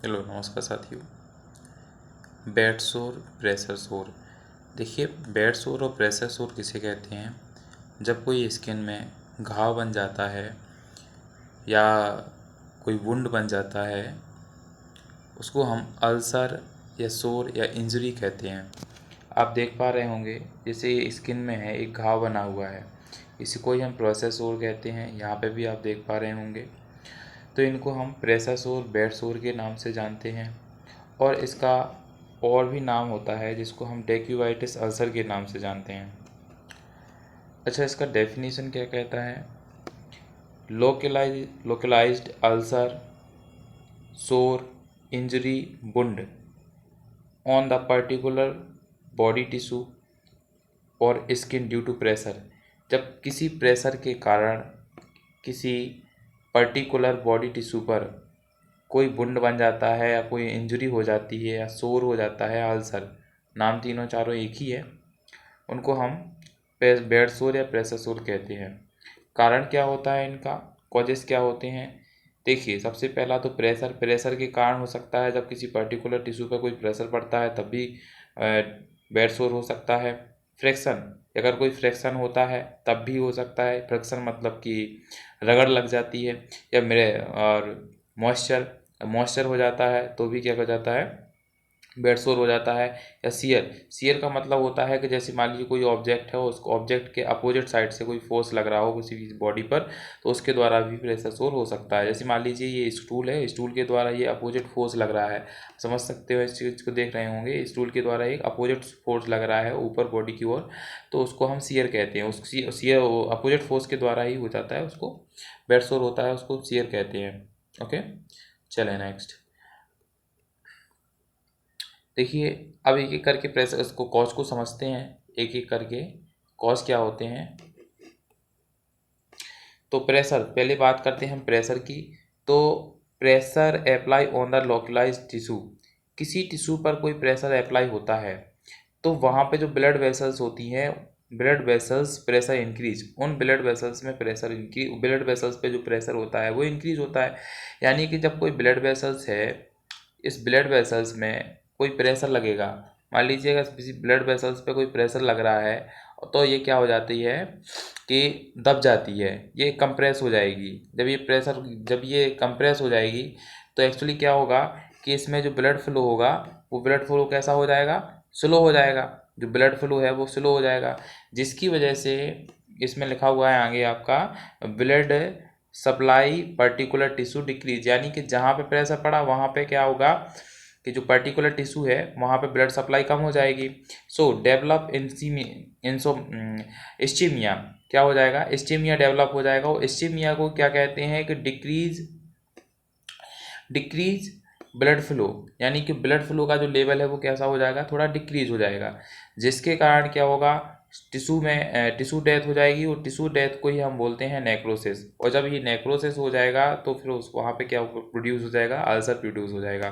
Hello नमस्कार साथियों। Bed सोर, प्रेशर सोर। देखिए, बेड सोर और प्रेशर सोर किसे कहते हैं? जब कोई स्किन में घाव बन जाता है या कोई वुंड बन जाता है, उसको हम अल्सर या सोर या इंजरी कहते हैं। आप देख पा रहे होंगे, जैसे ये स्किन में है, एक घाव बना हुआ है, इसी को ही हम प्रेशर सोर कहते हैं। यहाँ पे भी आप देख पा रहे होंगे। तो इनको हम प्रेशर सोर, बेड सोर के नाम से जानते हैं। और इसका और भी नाम होता है जिसको हम डेक्यूवाइटिस अल्सर के नाम से जानते हैं। अच्छा, इसका डेफिनेशन क्या कहता है? लोकलाइज्ड अल्सर, सोर, injury, wound on the particular body tissue और स्किन ड्यू टू प्रेशर। जब किसी प्रेशर के कारण किसी पर्टिकुलर बॉडी टिश्यू पर कोई वुंड बन जाता है या कोई इंजरी हो जाती है या सोर हो जाता है, अल्सर, नाम तीनों चारों एक ही है, उनको हम बेड सोर या प्रेशर सोर कहते हैं। कारण क्या होता है इनका? कॉजेस क्या होते हैं? देखिए, सबसे पहला तो प्रेशर के कारण हो सकता है। जब किसी पर्टिकुलर टिश्यू पर कोई प्रेशर पड़ता है तब भी बेड सोर हो सकता है। फ्रैक्शन, अगर कोई फ्रैक्शन होता है तब भी हो सकता है। फ्रैक्शन मतलब कि रगड़ लग जाती है, या मेरे और मॉइस्चर हो जाता है तो भी क्या हो जाता है? बेड सोर हो जाता है। या सियर का मतलब होता है कि जैसे मान लीजिए कोई ऑब्जेक्ट है, उसको ऑब्जेक्ट के अपोजिट साइड से कोई फोर्स लग रहा हो किसी भी बॉडी पर, तो उसके द्वारा भी प्रेशर सोर हो सकता है। जैसे मान लीजिए ये स्टूल है, स्टूल के द्वारा ये अपोजिट फोर्स लग रहा है, समझ सकते हो, इस चीज़ को देख रहे होंगे, स्टूल के द्वारा एक अपोजिट फोर्स लग रहा है ऊपर बॉडी की ओर, तो उसको हम सियर कहते हैं। उस सियर अपोजिट फोर्स के द्वारा ही हो जाता है, उसको बेड सोर होता है, उसको सियर कहते हैं। ओके, चले नेक्स्ट। देखिए, अब एक एक करके प्रेशर, इसको कॉज को समझते हैं एक एक करके। कॉज क्या होते हैं? तो प्रेशर, पहले बात करते हैं हम प्रेशर की। तो pressure apply on the localised tissue. किसी टिश्यू पर कोई प्रेशर अप्लाई होता है तो वहाँ पे जो ब्लड वेसल्स होती हैं, ब्लड वेसल्स प्रेशर इंक्रीज, उन ब्लड वेसल्स में प्रेशर इंक्रीज, ब्लड वेसल्स पे जो प्रेशर होता है वो इंक्रीज होता है। यानी कि जब कोई ब्लड वेसल्स है, इस ब्लड वेसल्स में कोई प्रेशर लगेगा, मान लीजिए अगर किसी ब्लड वेसल्स पे कोई प्रेशर लग रहा है, तो ये क्या हो जाती है कि दब जाती है, ये कंप्रेस हो जाएगी। जब ये कंप्रेस हो जाएगी तो एक्चुअली क्या होगा कि इसमें जो ब्लड फ्लो होगा, वो ब्लड फ्लो कैसा हो जाएगा? स्लो हो जाएगा। जो ब्लड फ्लो है वो स्लो हो जाएगा, जिसकी वजह से इसमें लिखा हुआ है आगे आपका, blood supply particular tissue decrease. यानी कि जहाँ पे प्रेशर पड़ा वहाँ पे क्या होगा कि जो पर्टिकुलर टिश्यू है वहाँ पे ब्लड सप्लाई कम हो जाएगी। सो डेवलप इस्चीमिया, क्या हो जाएगा? इस्चीमिया डेवलप हो जाएगा। और इस्चीमिया को क्या कहते हैं कि डिक्रीज ब्लड फ्लो, यानी कि ब्लड फ्लो का जो लेवल है वो कैसा हो जाएगा? थोड़ा डिक्रीज हो जाएगा, जिसके कारण क्या होगा? टिश्यू डेथ हो जाएगी, और टिश्यू डेथ को ही हम बोलते हैं नेक्रोसिस। और जब ये नेक्रोसिस हो जाएगा तो फिर उस वहाँ पे क्या प्रोड्यूस हो जाएगा? अल्सर प्रोड्यूस हो जाएगा।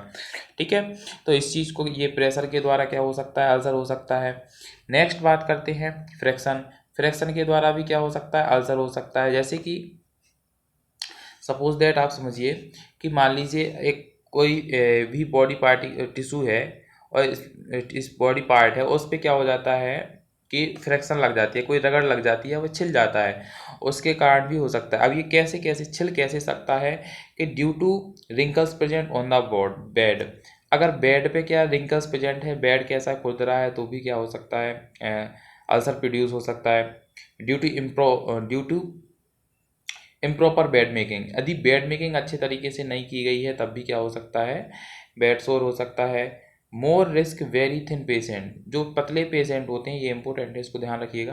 ठीक है, तो इस चीज़ को, ये प्रेशर के द्वारा क्या हो सकता है? अल्सर हो सकता है। नेक्स्ट बात करते हैं फ्रैक्शन। फ्रैक्शन के द्वारा भी क्या हो सकता है? अल्सर हो सकता है। जैसे कि सपोज दैट, आप समझिए कि मान लीजिए एक कोई भी बॉडी पार्टी टिश्यू है, और इस बॉडी पार्ट है, उस पर क्या हो जाता है कि फ्रैक्शन लग जाती है, कोई रगड़ लग जाती है, वो छिल जाता है, उसके कारण भी हो सकता है। अब ये कैसे छिल कैसे सकता है कि due to wrinkles present on the bed. अगर बेड पे क्या रिंकल्स प्रेजेंट है, बेड कैसा खुद रहा है, तो भी क्या हो सकता है? अल्सर प्रोड्यूस हो सकता है। Due to improper bed making, यदि बेड मेकिंग अच्छे तरीके से नहीं की गई है तब भी क्या हो सकता है? बेड सोर हो सकता है। More risk very thin patient, जो पतले पेशेंट होते हैं, ये इंपॉर्टेंट है, इसको ध्यान रखिएगा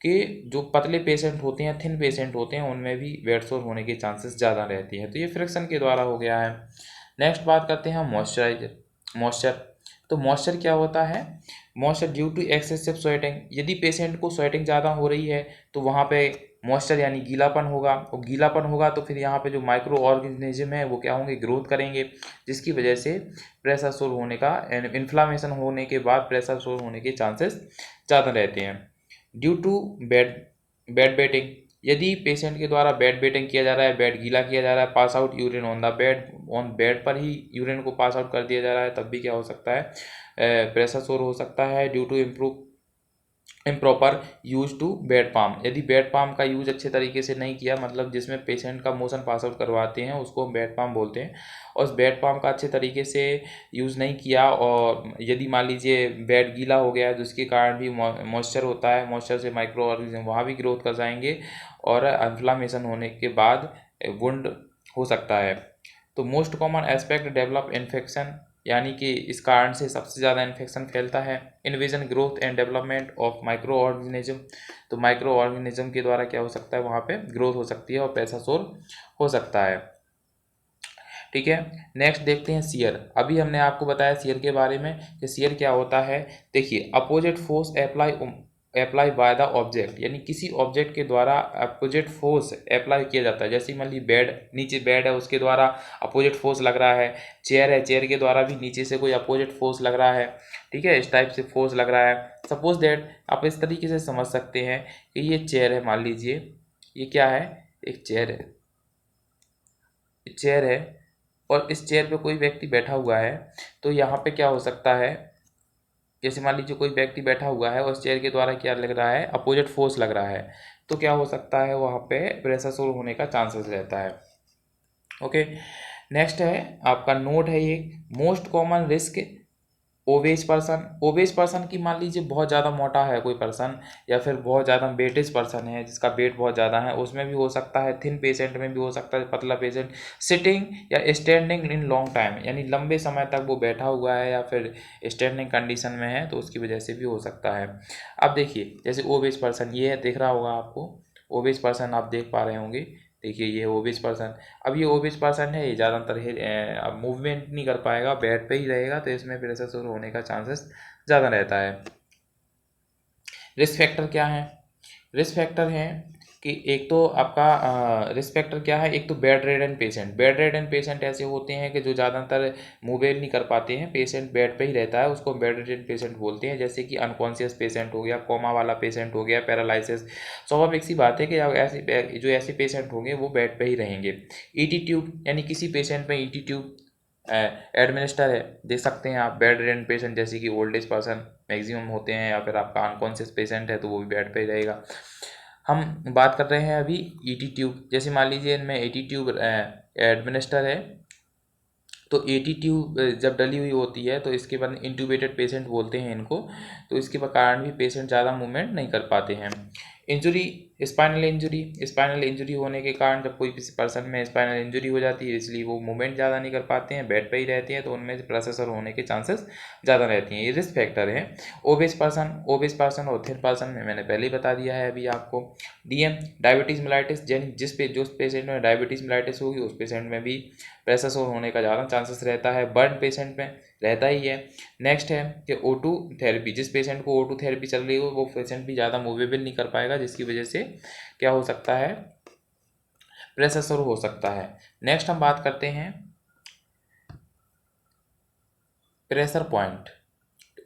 कि जो पतले पेशेंट होते हैं, थिन पेशेंट होते हैं, उनमें भी बेड सोर होने के चांसेस ज़्यादा रहती हैं। तो ये फ्रिक्शन के द्वारा हो गया है। नेक्स्ट बात करते हैं मॉइस्चर। तो मॉइस्चर क्या होता है? Moisture due to excessive sweating, यदि पेशेंट को स्वेटिंग ज़्यादा हो रही है तो वहाँ पे मॉइस्चर यानी गीलापन होगा, और गीलापन होगा तो फिर यहाँ पे जो माइक्रो ऑर्गेनिज्म है वो क्या होंगे? ग्रोथ करेंगे, जिसकी वजह से प्रेशर सोर होने का, इन्फ्लामेशन होने के बाद प्रेशर सोर होने के चांसेस ज़्यादा रहते हैं। ड्यू टू बेड बेटिंग, यदि पेशेंट के द्वारा बेड वेटिंग किया जा रहा है, बेड गीला किया जा रहा है, pass out urine on bed पर ही यूरिन को पास आउट कर दिया जा रहा है, तब भी क्या हो सकता है, प्रेशर सोर हो सकता है due to improper use to bed pan. यदि बेड पाम का यूज अच्छे तरीके से नहीं किया, मतलब जिसमें पेशेंट का मोशन पास आउट करवाते हैं उसको हम बेड पाम बोलते हैं, और उस बेड पाम का अच्छे तरीके से यूज़ नहीं किया, और यदि मान लीजिए बेड गीला हो गया है जिसके कारण भी मॉइस्चर होता है, मॉइस्चर से माइक्रो ऑर्गेनिज्म वहाँ भी ग्रोथ कर जाएंगे, और इन्फ्लामेशन होने के बाद वुंड हो सकता है। तो most common aspect develop infection, यानी कि इस कारण से सबसे ज़्यादा इन्फेक्शन फैलता है। Invasion growth and development of micro organism, तो माइक्रो ऑर्गेनिज्म के द्वारा क्या हो सकता है, वहाँ पे ग्रोथ हो सकती है और प्रेशर सोर हो सकता है। ठीक है, नेक्स्ट देखते हैं शियर। अभी हमने आपको बताया शियर के बारे में कि शियर क्या होता है। देखिए, opposite force apply by the object, यानी किसी ऑब्जेक्ट के द्वारा अपोजिट फोर्स अप्लाई किया जाता है। जैसे मान ली बेड, नीचे बेड है उसके द्वारा अपोजिट फोर्स लग रहा है, चेयर है, चेयर के द्वारा भी नीचे से कोई अपोजिट फोर्स लग रहा है। ठीक है, इस टाइप से फोर्स लग रहा है। सपोज दैट आप इस तरीके से समझ सकते हैं कि ये चेयर है, मान लीजिए ये क्या है, एक चेयर है, चेयर है, और इस चेयर पे कोई व्यक्ति बैठा हुआ है। तो यहाँ पे क्या हो सकता है, जैसे मान लीजिए कोई व्यक्ति बैठा हुआ है और उस चेयर के द्वारा क्या लग रहा है, अपोजिट फोर्स लग रहा है, तो क्या हो सकता है, वहाँ पे प्रेशर सोर होने का चांसेस रहता है। ओके, नेक्स्ट है आपका नोट है ये, most common risk obeys person. Obeys person की मान लीजिए बहुत ज़्यादा मोटा है कोई पर्सन, या फिर बहुत ज़्यादा वेटेज पर्सन है जिसका वेट बहुत ज़्यादा है, उसमें भी हो सकता है। थिन पेशेंट में भी हो सकता है, पतला पेशेंट, सिटिंग या स्टैंडिंग इन लॉन्ग टाइम, यानी लंबे समय तक वो बैठा हुआ है या फिर स्टैंडिंग कंडीशन में है, तो उसकी वजह से भी हो सकता है। अब देखिए, जैसे ओबेज पर्सन ये है, दिख रहा होगा आपको, ओबेज पर्सन आप देख पा रहे होंगे। देखिए ये ओबेज पर्सन, अब ये ओबेज पर्सन है, ये ज़्यादातर अब मूवमेंट नहीं कर पाएगा, बेड पे ही रहेगा, तो इसमें प्रेशर सोर होने का चांसेस ज़्यादा रहता है। रिस्क फैक्टर क्या है, रिस्क फैक्टर है कि एक तो आपका रिस्क फैक्टर क्या है, एक तो बेड रेडन पेशेंट। बेड रेडन पेशेंट ऐसे होते हैं कि जो ज़्यादातर मूवमेंट नहीं कर पाते हैं, पेशेंट बेड पे ही रहता है, उसको बेड रेडन पेशेंट बोलते हैं। जैसे कि अनकॉन्शियस पेशेंट हो गया, कोमा वाला पेशेंट हो गया, पैरालिसिस। स्वाभाविक सी बात है कि ऐसे पेशेंट होंगे वो बेड पे ही रहेंगे। ईटी ट्यूब, यानी किसी पेशेंट में ईटी ट्यूब एडमिनिस्टर है, देख सकते हैं आप। बेड रेडन पेशेंट जैसे कि ओल्ड एज पर्सन मैक्सिमम होते हैं, या फिर आपका अनकॉन्शियस पेशेंट है तो वो भी बेड पे ही रहेगा। हम बात कर रहे हैं अभी ईटी ट्यूब। जैसे मान लीजिए इनमें ईटी ट्यूब एडमिनिस्टर है, तो ईटी ट्यूब जब डली हुई होती है तो इसके बाद इंट्यूबेटेड पेशेंट बोलते हैं इनको, तो इसके कारण भी पेशेंट ज़्यादा मूवमेंट नहीं कर पाते हैं। Injury, spinal injury. Spinal injury होने के कारण जब कोई किसी पर्सन में स्पाइनल इंजुरी हो जाती है, इसलिए वो मूवमेंट ज़्यादा नहीं कर पाते हैं, बेड पे ही रहते हैं, तो उनमें प्रोसेसर होने के चांसेस ज़्यादा रहती हैं। ये रिस्क फैक्टर है। ओबेस पर्सन और थिन पर्सन में मैंने पहले ही बता दिया है अभी आपको। डीएम, डायबिटीज़ मेलाइटिस, यानी जो पेशेंट में डायबिटीज़ मेलाइटिस होगी उस पेशेंट में भी प्रेशर सोर होने का ज़्यादा चांसेस रहता है। बर्न पेशेंट में रहता ही है। नेक्स्ट है कि O2 थेरेपी, जिस पेशेंट को O2 थेरेपी चल रही हो वो पेशेंट भी ज़्यादा मूवेबल नहीं कर पाएगा, जिसकी वजह से क्या हो सकता है, प्रेशर सोर हो सकता है। नेक्स्ट हम बात करते हैं प्रेशर पॉइंट।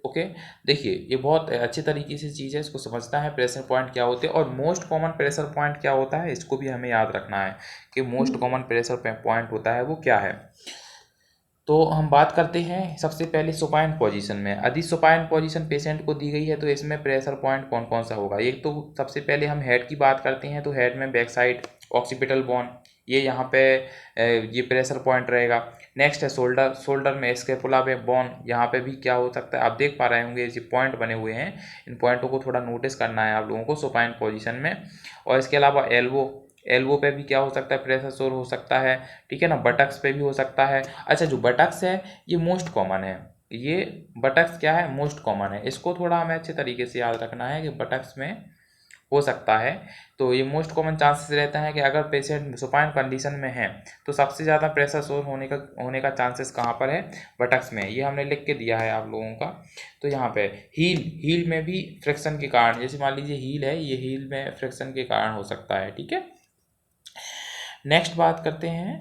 ओके, देखिए ये बहुत अच्छी तरीके से चीज़ है, इसको समझना है प्रेशर पॉइंट क्या होते हैं और मोस्ट कॉमन प्रेशर पॉइंट क्या होता है, इसको भी हमें याद रखना है कि मोस्ट कॉमन प्रेशर पॉइंट होता है वो क्या है। तो हम बात करते हैं सबसे पहले सुपाइन पोजीशन में। यदि सुपाइन पोजीशन पेशेंट को दी गई है तो इसमें प्रेशर पॉइंट कौन कौन सा होगा। एक तो सबसे पहले हम हेड की बात करते हैं, तो हेड में बैक साइड ऑक्सीपिटल बोन, ये यहाँ पे ये प्रेशर पॉइंट रहेगा। नेक्स्ट है शोल्डर, शोल्डर में स्कैपुला में बोन, यहाँ पे भी क्या हो सकता है, आप देख पा रहे होंगे ये पॉइंट बने हुए हैं, इन पॉइंटों को थोड़ा नोटिस करना है आप लोगों को सुपाइन पोजीशन में। और इसके अलावा एल्बो, एल्बो पे भी क्या हो सकता है, प्रेशर सोर हो सकता है। ठीक है ना, बटक्स पे भी हो सकता है। अच्छा, जो बटक्स है ये मोस्ट कॉमन है, ये बटक्स क्या है, मोस्ट कॉमन है, इसको थोड़ा हमें अच्छे तरीके से याद रखना है कि बटक्स में हो सकता है। तो ये मोस्ट कॉमन चांसेस रहता है कि अगर पेशेंट सुपाइन कंडीशन में है तो सबसे ज़्यादा प्रेशर सोर होने का चांसेस कहाँ पर है, बटक्स में। ये हमने लिख के दिया है आप लोगों का। तो यहाँ पे हील में भी फ्रिक्शन के कारण, जैसे मान लीजिए हील है, ये हील में फ्रिक्शन के कारण हो सकता है। ठीक है, नेक्स्ट बात करते हैं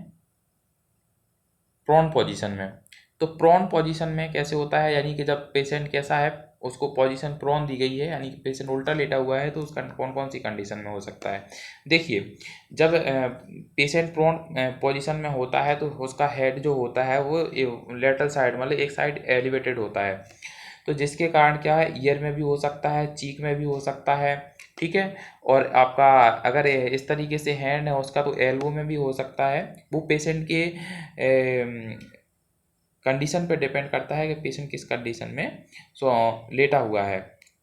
प्रोन पोजीशन में। तो प्रोन पोजीशन में कैसे होता है, यानी कि जब पेशेंट कैसा है, उसको पोजीशन प्रोन दी गई है, यानी कि पेशेंट उल्टा लेटा हुआ है, तो उसका कौन कौन सी कंडीशन में हो सकता है। देखिए, जब पेशेंट प्रोन पोजीशन में होता है तो उसका हेड जो होता है वो लेटरल साइड मतलब एक साइड एलिवेटेड होता है, तो जिसके कारण क्या है, ईयर में भी हो सकता है, चीक में भी हो सकता है, ठीक है। और आपका अगर इस तरीके से हैंड है उसका तो एल्बो में भी हो सकता है। वो पेशेंट के कंडीशन पे डिपेंड करता है कि पेशेंट किस कंडीशन में लेटा हुआ है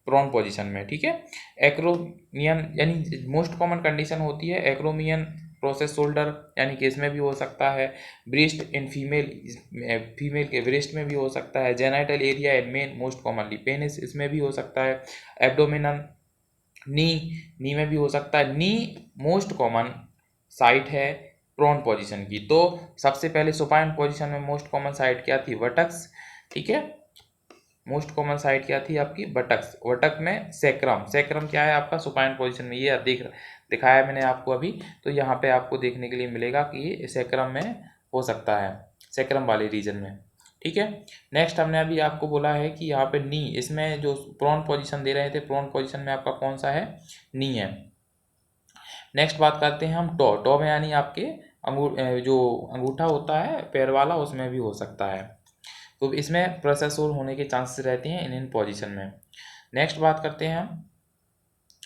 प्रोन पोजीशन में, ठीक है। एक्रोमियन यानी मोस्ट कॉमन कंडीशन होती है एक्रोमियन प्रोसेस शोल्डर, यानी कि इसमें भी हो सकता है। ब्रेस्ट इन फीमेल के ब्रेस्ट में भी हो सकता है। Genital area in main most commonly penis, इसमें भी हो सकता है। एब्डोमिनल, नी में भी हो सकता है। नी मोस्ट कॉमन साइट है प्रोन पोजीशन की। तो सबसे पहले सुपाइन पोजीशन में मोस्ट कॉमन साइट क्या थी, वटक्स, ठीक है। मोस्ट कॉमन साइट क्या थी आपकी, बटक्स। वटक में सैक्रम, सैक्रम क्या है आपका सुपाइन पोजीशन में, ये दिखाया मैंने आपको अभी। तो यहाँ पे आपको देखने के लिए मिलेगा कि ये सैक्रम में हो सकता है, सैक्रम वाले रीजन में, ठीक है। नेक्स्ट हमने अभी आपको बोला है कि यहाँ पे नी, इसमें जो प्रोन पोजीशन दे रहे थे, प्रोन पोजीशन में आपका कौन सा है, नी है। नेक्स्ट बात करते हैं हम टॉ, टॉ में यानी आपके जो अंगूठा होता है पैर वाला, उसमें भी हो सकता है। तो इसमें प्रेशर सोर होने के चांसेस रहते हैं इन पोजीशन में। नेक्स्ट बात करते हैं हम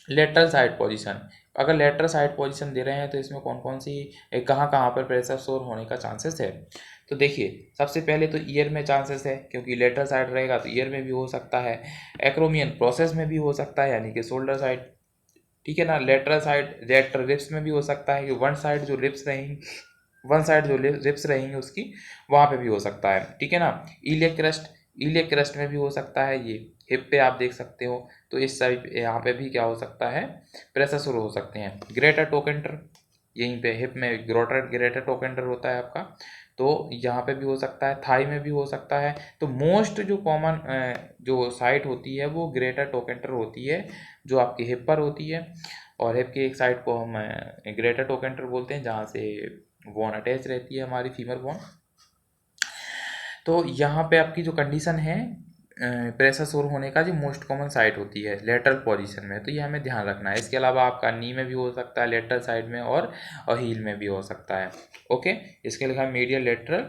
लेटरल साइड पोजीशन। अगर लेटरल साइड पोजीशन दे रहे हैं तो इसमें कौन कौन सी कहाँ कहाँ पर प्रेशर सोर होने का चांसेस है। तो देखिए, सबसे पहले तो ईयर में चांसेस है, क्योंकि लेटरल साइड रहेगा तो ईयर में भी हो सकता है। एक्रोमियन प्रोसेस में भी हो सकता है, यानी कि शोल्डर साइड, ठीक है ना। लेटरल साइड लेटरल रिब्स में भी हो सकता है कि वन साइड जो रिब्स रहेंगी उसकी, वहाँ पे भी हो सकता है, ठीक है ना। इलियक क्रस्ट में भी हो सकता है। ये हिप पे आप देख सकते हो, तो इस साइड यहाँ पे भी क्या हो सकता है, प्रेशर शुरू हो सकते हैं। ग्रेटर टोकेंटर, यहीं पे हिप में ग्रेटर टोकेंटर होता है आपका, तो यहाँ पे भी हो सकता है। थाई में भी हो सकता है। तो मोस्ट जो कॉमन जो साइट होती है वो ग्रेटर टोकेंटर होती है, जो आपकी हिप पर होती है। और हिप की एक साइड को हम ग्रेटर टोकेंटर बोलते हैं, जहाँ से बोन अटैच रहती है हमारी फीमर बोन। तो यहाँ पे आपकी जो कंडीशन है प्रेशर सोर होने का, जो मोस्ट कॉमन साइट होती है लेटरल पोजीशन में, तो ये हमें ध्यान रखना है। इसके अलावा आपका नी में भी हो सकता है, लेटरल साइड में, और हील में भी हो सकता है। ओके, इसके लिखा है मीडियल लेटरल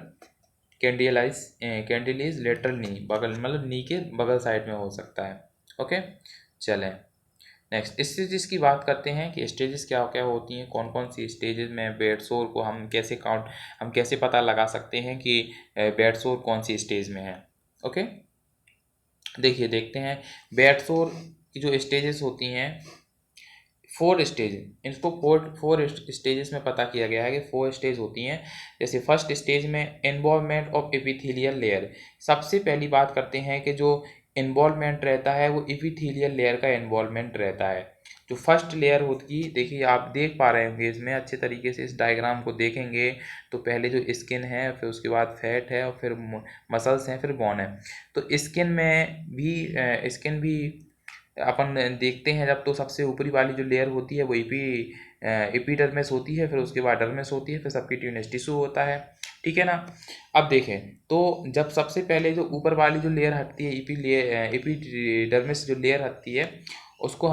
कैंडिलीज लेटरल नी, बगल मतलब नी के बगल साइड में हो सकता है। ओके, चलें नेक्स्ट स्टेजेस की बात करते हैं कि स्टेजेस क्या क्या होती हैं, कौन कौन सी स्टेजेस में बेड सोर को हम कैसे पता लगा सकते हैं कि बेड सोर कौन सी स्टेज में है। ओके, देखिए देखते हैं बेड सोर की जो स्टेजेस होती हैं, 4 स्टेज, इसको फोर स्टेजेस में पता किया गया है कि 4 स्टेज होती हैं। जैसे फर्स्ट स्टेज में इन्वॉल्वमेंट ऑफ एपिथेलियल लेयर। सबसे पहली बात करते हैं कि जो इन्वॉल्वमेंट रहता है वो एपिथेलियल लेयर का इन्वॉल्वमेंट रहता है। जो फर्स्ट लेयर होती है, देखिए आप देख पा रहे होंगे इसमें अच्छे तरीके से, इस डायग्राम को देखेंगे तो पहले जो स्किन है, फिर उसके बाद फैट है, और फिर मसल्स हैं, फिर बोन है। तो स्किन भी अपन देखते हैं जब, तो सबसे ऊपरी वाली जो लेयर होती है वो एपिडर्मिस होती है, फिर उसके बाद डर्मिस होती है, फिर सबक्यूटेनियस टिश्यू होता है, ठीक है ना। अब देखें तो जब सबसे पहले जो ऊपर वाली जो लेयर हटती है, एपिडर्मिस जो लेयर हटती है, उसको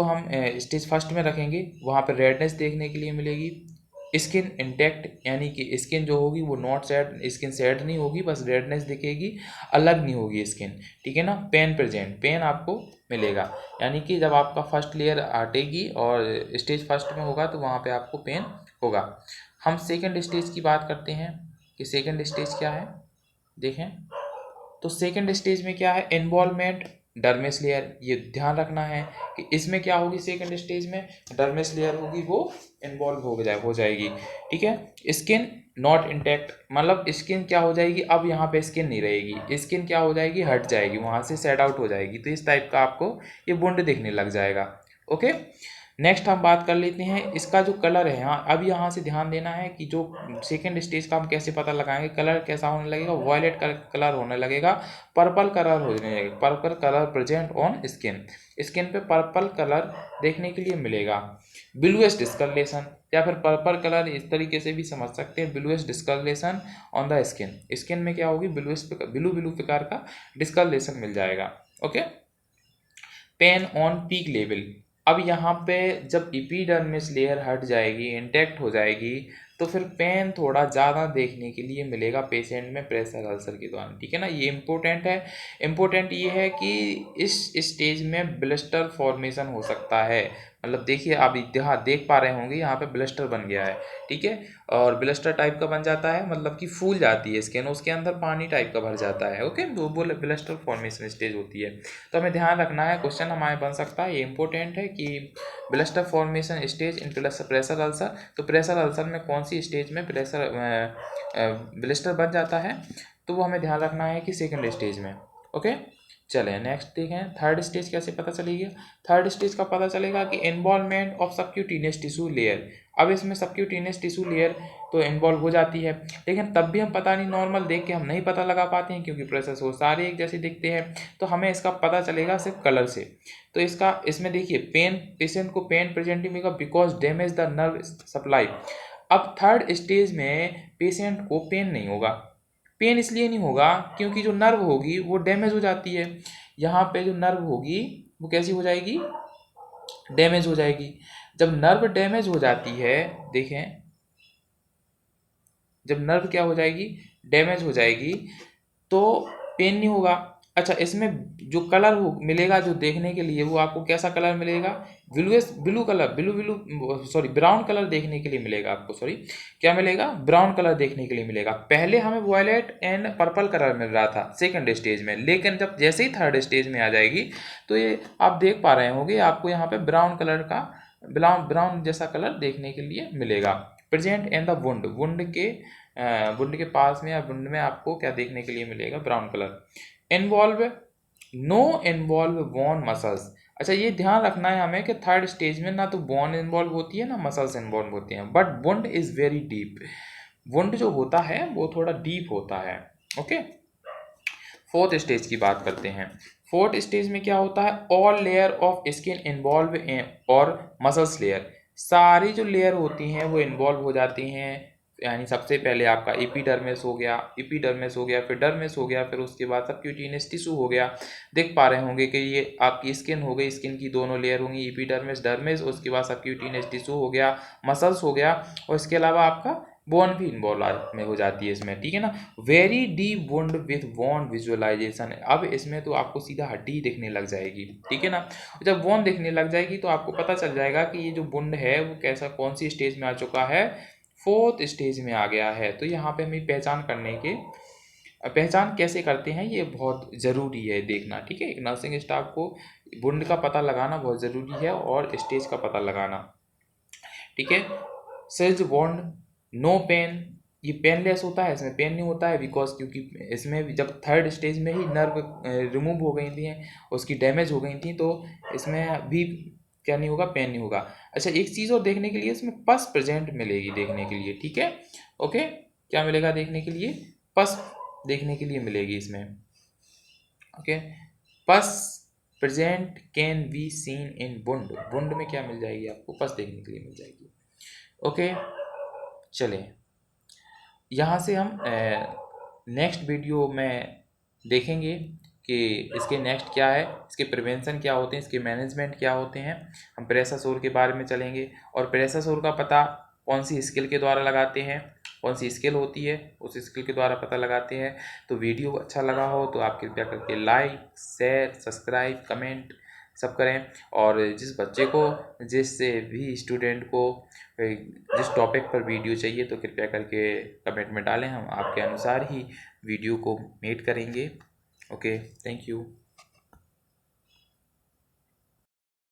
हम स्टेज फर्स्ट में रखेंगे। वहाँ पर रेडनेस देखने के लिए मिलेगी। स्किन इंटैक्ट, यानी कि स्किन जो होगी वो नॉट सैड, स्किन सैड नहीं होगी, बस रेडनेस दिखेगी, अलग नहीं होगी स्किन, ठीक है ना। पेन प्रेजेंट, पेन आपको मिलेगा, यानी कि जब आपका फर्स्ट लेयर हटेगी और स्टेज फर्स्ट में होगा तो वहाँ पे आपको पेन होगा। हम सेकंड स्टेज की बात करते हैं कि सेकंड स्टेज क्या है, देखें तो सेकंड स्टेज में क्या है, इन्वॉल्वमेंट डर्मिस लेयर। ये ध्यान रखना है कि इसमें क्या होगी, सेकंड स्टेज में डर्मिस लेयर होगी वो इन्वॉल्व हो जाएगी, ठीक है। स्किन नॉट इंटैक्ट, मतलब स्किन क्या हो जाएगी, अब यहाँ पे स्किन नहीं रहेगी, स्किन क्या हो जाएगी, हट जाएगी, वहाँ से सेट आउट हो जाएगी। तो इस टाइप का आपको ये वुंड दिखने लग जाएगा। ओके, नेक्स्ट हम बात कर लेते हैं इसका जो कलर है। हाँ, अब यहाँ से ध्यान देना है कि जो सेकेंड स्टेज का हम कैसे पता लगाएंगे, कलर कैसा होने लगेगा, वॉयलेट कलर होने लगेगा, पर्पल कलर होने लगेगा, purple colour present on skin, skin पे पर्पल कलर देखने के लिए मिलेगा। ब्लूइश डिस्कलरेशन, या फिर पर्पल कलर इस तरीके से भी समझ सकते हैं, bluish discoloration on the skin, skin में क्या होगी, ब्लू ब्लू प्रकार का डिस्कलरेशन मिल जाएगा। Okay. Pain on peak level, अब यहाँ पे जब एपिडर्मिस लेयर हट जाएगी, इंटैक्ट हो जाएगी, तो फिर पेन थोड़ा ज़्यादा देखने के लिए मिलेगा पेशेंट में प्रेशर अल्सर के दौरान, ठीक है ना। ये इम्पोर्टेंट है। इम्पोर्टेंट ये है कि इस स्टेज में ब्लिस्टर फॉर्मेशन हो सकता है, मतलब देखिए आप यहाँ देख पा रहे होंगे, यहाँ पे ब्लिस्टर बन गया है, ठीक है। और ब्लिस्टर टाइप का बन जाता है, मतलब कि फूल जाती है स्किन, उसके अंदर पानी टाइप का भर जाता है। ओके, तो वो ब्लिस्टर फॉर्मेशन स्टेज होती है। तो हमें ध्यान रखना है, क्वेश्चन हमारे बन सकता है, ये इंपॉर्टेंट है कि ब्लिस्टर फॉर्मेशन स्टेज इन प्रेशर अल्सर, तो प्रेशर अल्सर में कौन सी स्टेज में ब्लिस्टर बन जाता है, तो वो हमें ध्यान रखना है कि सेकंड स्टेज में। ओके, चलें नेक्स्ट देखें, थर्ड स्टेज कैसे पता चलेगी। थर्ड स्टेज का पता चलेगा कि involvement of subcutaneous tissue layer, अब इसमें सबक्यूटेनियस टिश्यू लेयर तो इन्वॉल्व हो जाती है, लेकिन तब भी हम पता नहीं, नॉर्मल देख के हम नहीं पता लगा पाते हैं क्योंकि प्रेशर सोर्स सारे एक जैसे दिखते हैं, तो हमें इसका पता चलेगा सिर्फ कलर से। तो इसमें देखिए पेन, पेशेंट को पेन प्रेजेंटिंग होगा because damage the nerve supply. अब थर्ड स्टेज में पेशेंट को पेन नहीं होगा, पेन इसलिए नहीं होगा क्योंकि जो नर्व होगी वो डैमेज हो जाती है, यहाँ पे जो नर्व होगी वो कैसी हो जाएगी, डैमेज हो जाएगी। जब नर्व डैमेज हो जाती है, देखें जब नर्व क्या हो जाएगी, डैमेज हो जाएगी, तो पेन नहीं होगा। अच्छा, इसमें जो कलर हो मिलेगा जो देखने के लिए, वो आपको कैसा कलर मिलेगा, ब्लू कलर, ब्राउन कलर देखने के लिए मिलेगा आपको, क्या मिलेगा, ब्राउन कलर देखने के लिए मिलेगा। पहले हमें वॉयलेट एंड पर्पल कलर मिल रहा था सेकंड स्टेज में, लेकिन जब जैसे ही थर्ड स्टेज में आ जाएगी तो ये आप देख पा रहे होंगे, आपको यहाँ पे ब्राउन कलर का ब्राउन जैसा कलर देखने के लिए मिलेगा। प्रेजेंट इन द वुंड के पास में या वुंड में आपको क्या देखने के लिए मिलेगा, brown colour. Involve, no involve bone muscles, अच्छा ये ध्यान रखना है हमें कि थर्ड स्टेज में ना तो बोन इन्वॉल्व होती है ना मसल्स इन्वॉल्व होती हैं, but wound is very deep, wound जो होता है वो थोड़ा डीप होता है। ओके, फोर्थ स्टेज की बात करते हैं। फोर्थ स्टेज में क्या होता है, all layer of skin involve और मसल्स लेयर, सारी जो लेयर होती हैं वो इन्वॉल्व हो जाती हैं, यानी सबसे पहले आपका एपिडर्मिस हो गया, फिर डर्मिस हो गया, फिर उसके बाद सबक्यूटेनियस टिश्यू हो गया। देख पा रहे होंगे कि ये आपकी स्किन हो गई, स्किन की दोनों लेयर होंगी, एपिडर्मिस डर्मिस, उसके बाद सबक्यूटेनियस टिश्यू हो गया, मसल्स हो गया, और इसके अलावा आपका बोन भी इन्वॉल्व में हो जाती है इसमें, ठीक है ना। Very deep wound with one visualisation, अब इसमें तो आपको सीधा हड्डी दिखने लग जाएगी, ठीक है ना। जब वॉन दिखने लग जाएगी तो आपको पता चल जाएगा कि ये जो वुंड है वो कैसा, कौन सी स्टेज में आ चुका है, फोर्थ स्टेज में आ गया है। तो यहाँ पे हमें पहचान कैसे करते हैं, ये बहुत ज़रूरी है देखना, ठीक है। एक नर्सिंग स्टाफ को वुंड का पता लगाना बहुत ज़रूरी है और स्टेज का पता लगाना, ठीक है। सेल्स वॉन्ड, नो पेन, ये पेनलेस होता है, इसमें पेन नहीं होता है बिकॉज क्योंकि इसमें भी जब थर्ड स्टेज में ही नर्व रिमूव हो गई थी, उसकी डैमेज हो गई थी, तो इसमें भी क्या नहीं होगा, पेन नहीं होगा। अच्छा, एक चीज़ और देखने के लिए, इसमें पस प्रेजेंट मिलेगी देखने के लिए, ठीक है। ओके, क्या मिलेगा देखने के लिए, पस देखने के लिए मिलेगी इसमें। ओके, पस present can be seen in wound, wound में क्या मिल जाएगी आपको, पस देखने के लिए मिल जाएगी। ओके, चलें यहाँ से हम नेक्स्ट वीडियो में देखेंगे कि इसके नेक्स्ट क्या है, इसके प्रिवेंशन क्या होते हैं, इसके मैनेजमेंट क्या होते हैं। हम प्रेशर सोर के बारे में चलेंगे, और प्रेशर सोर का पता कौन सी स्किल के द्वारा लगाते हैं, कौन सी स्किल होती है उस स्किल के द्वारा पता लगाते हैं। तो वीडियो अच्छा लगा हो तो आप कृपया करके लाइक, शेयर, सब्सक्राइब, कमेंट सब करें, और जिससे भी स्टूडेंट को जिस टॉपिक पर वीडियो चाहिए तो कृपया करके कमेंट में डालें, हम आपके अनुसार ही वीडियो को मेक करेंगे। Okay, thank you.